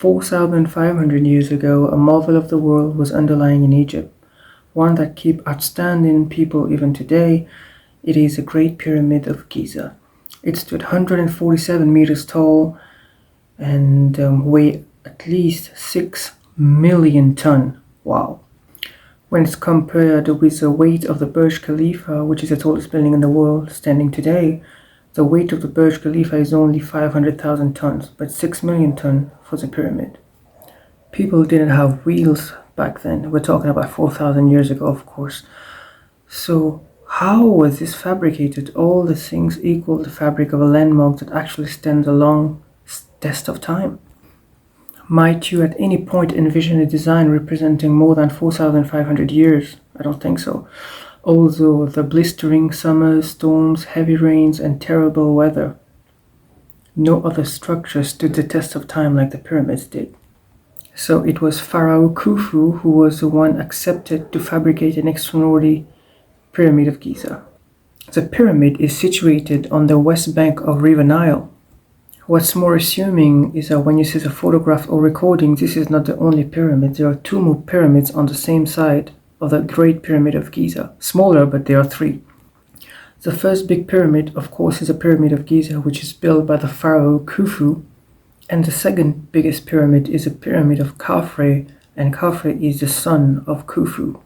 4,500 years ago, a marvel of the world was underlying in Egypt, one that keeps outstanding people even today. It is the Great Pyramid of Giza. It stood 147 meters tall and weighed at least 6 million tons. Wow. When it's compared with the weight of the Burj Khalifa, which is the tallest building in the world standing today, the weight of the Burj Khalifa is only 500,000 tons, but 6 million tons for the pyramid. People didn't have wheels back then. We're talking about 4,000 years ago, of course. So how was this fabricated? All the things equal the fabric of a landmark that actually stands a long test of time. Might you at any point envision a design representing more than 4,500 years? I don't think so. Although the blistering summers, storms, heavy rains, and terrible weather, no other structure stood the test of time like the pyramids did. So it was Pharaoh Khufu who was the one accepted to fabricate an extraordinary Pyramid of Giza. The pyramid is situated on the west bank of River Nile. What's more assuming is that when you see the photograph or recording, this is not the only pyramid. There are two more pyramids on the same side of the Great Pyramid of Giza. Smaller, but there are three. The first big pyramid, of course, is the Pyramid of Giza, which is built by the Pharaoh Khufu. And the second biggest pyramid is the Pyramid of Khafre, and Khafre is the son of Khufu.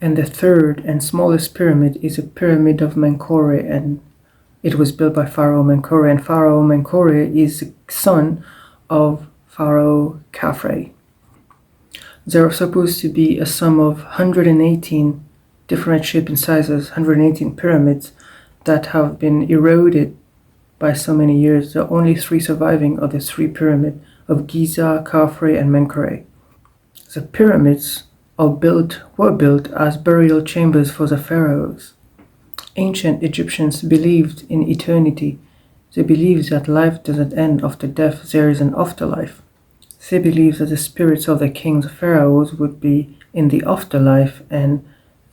And the third and smallest pyramid is the Pyramid of Menkore, and it was built by Pharaoh Menkore, and Pharaoh Menkore is the son of Pharaoh Khafre. There are supposed to be a sum of 118 different shapes and sizes, 118 pyramids that have been eroded by so many years. There are only three surviving of the three pyramids of Giza, Khafre, and Menkore. The pyramids were built as burial chambers for the pharaohs. Ancient Egyptians believed in eternity. They believed that life doesn't end after death, there is an afterlife. They believed that the spirits of the kings, pharaohs, would be in the afterlife, and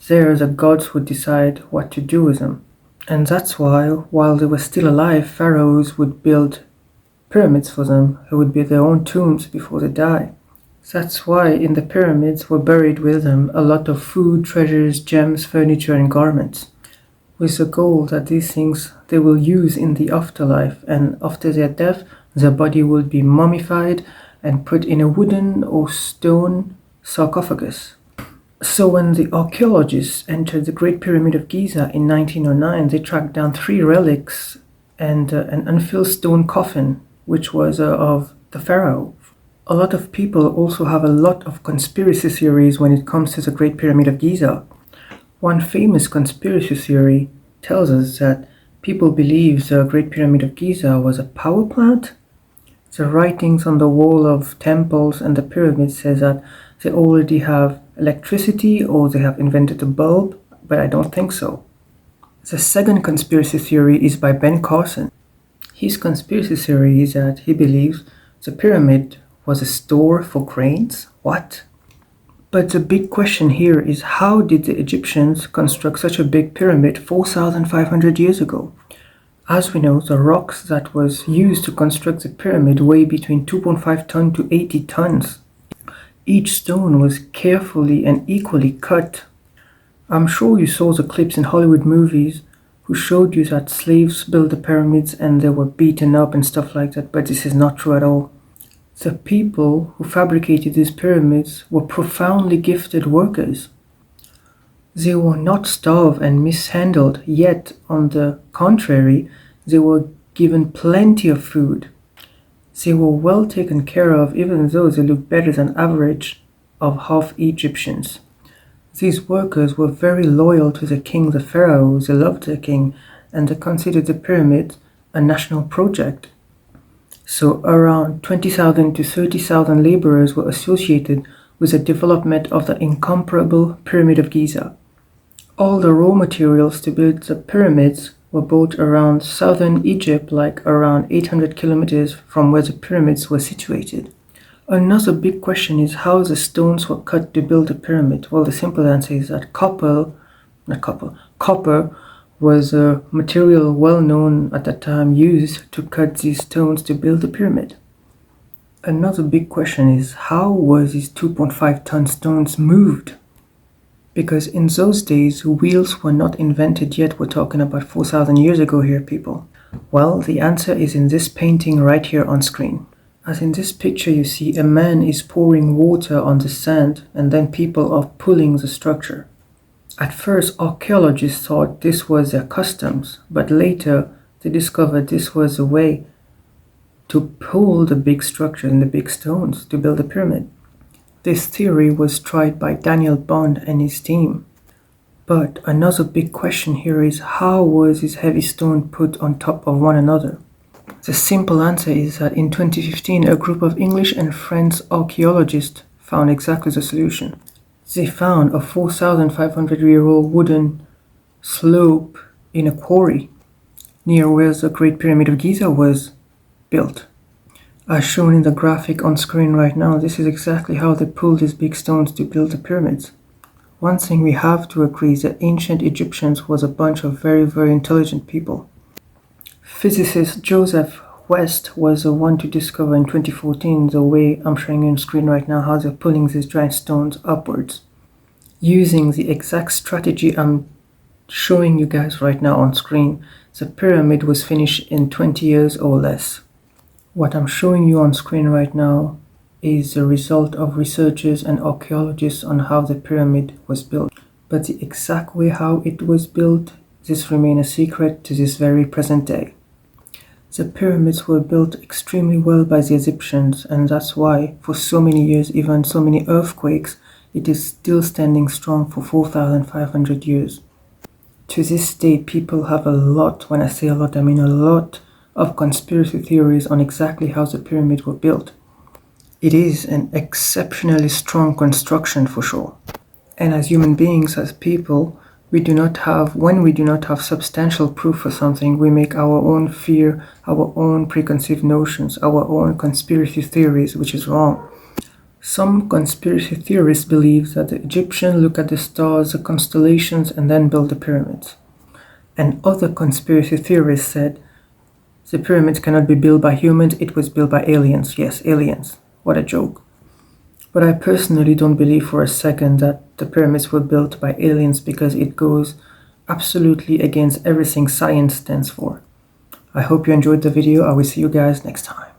there the gods would decide what to do with them. And that's why, while they were still alive, pharaohs would build pyramids for them, who would be their own tombs before they die. That's why in the pyramids were buried with them a lot of food, treasures, gems, furniture, and garments, with the goal that these things they will use in the afterlife, and after their death, their body will be mummified and put in a wooden or stone sarcophagus. So when the archaeologists entered the Great Pyramid of Giza in 1909, they tracked down 3 relics and an unfilled stone coffin, which was of the pharaoh. A lot of people also have a lot of conspiracy theories when it comes to the Great Pyramid of Giza. One famous conspiracy theory tells us that people believe the Great Pyramid of Giza was a power plant. The writings on the wall of temples and the pyramids says that they already have electricity or they have invented a bulb, but I don't think so. The second conspiracy theory is by Ben Carson. His conspiracy theory is that he believes the pyramid was a store for grains. What? But the big question here is, how did the Egyptians construct such a big pyramid 4,500 years ago? As we know, the rocks that was used to construct the pyramid weigh between 2.5 tons to 80 tons. Each stone was carefully and equally cut. I'm sure you saw the clips in Hollywood movies who showed you that slaves built the pyramids and they were beaten up and stuff like that, but this is not true at all. The people who fabricated these pyramids were profoundly gifted workers. They were not starved and mishandled, yet, on the contrary, they were given plenty of food. They were well taken care of, even though they looked better than average of half Egyptians. These workers were very loyal to the king, the pharaoh. They loved the king, and they considered the pyramid a national project. So around 20,000 to 30,000 laborers were associated with the development of the incomparable Pyramid of Giza. All the raw materials to build the pyramids were bought around southern Egypt, like around 800 kilometers from where the pyramids were situated. Another big question is how the stones were cut to build the pyramid. Well, the simple answer is that copper was a material well known at that time used to cut these stones to build the pyramid. Another big question is, how was these 2.5-ton stones moved? Because in those days, wheels were not invented yet. We're talking about 4,000 years ago here, people. Well, the answer is in this painting right here on screen. As in this picture, you see a man is pouring water on the sand, and then people are pulling the structure. At first, archaeologists thought this was their customs, but later they discovered this was a way to pull the big structure and the big stones to build a pyramid. This theory was tried by Daniel Bond and his team. But another big question here is, how was this heavy stone put on top of one another? The simple answer is that in 2015, a group of English and French archaeologists found exactly the solution. They found a 4,500-year-old wooden slope in a quarry near where the Great Pyramid of Giza was built. As shown in the graphic on screen right now, this is exactly how they pulled these big stones to build the pyramids. One thing we have to agree is that ancient Egyptians was a bunch of very, very intelligent people. Physicist Joseph West was the one to discover in 2014 the way I'm showing you on screen right now, how they're pulling these giant stones upwards. Using the exact strategy I'm showing you guys right now on screen, the pyramid was finished in 20 years or less. What I'm showing you on screen right now is the result of researchers and archaeologists on how the pyramid was built. But the exact way how it was built, this remains a secret to this very present day. The pyramids were built extremely well by the Egyptians, and that's why, for so many years, even so many earthquakes, it is still standing strong for 4,500 years. To this day, people have a lot, when I say a lot, I mean a lot, of conspiracy theories on exactly how the pyramids were built. It is an exceptionally strong construction for sure. And as human beings, as people, when we do not have substantial proof for something, we make our own fear, our own preconceived notions, our own conspiracy theories, which is wrong. Some conspiracy theorists believe that the Egyptians look at the stars, the constellations, and then build the pyramids. And other conspiracy theorists said the pyramids cannot be built by humans, it was built by aliens. Yes, aliens. What a joke. But I personally don't believe for a second that the pyramids were built by aliens, because it goes absolutely against everything science stands for. I hope you enjoyed the video. I will see you guys next time.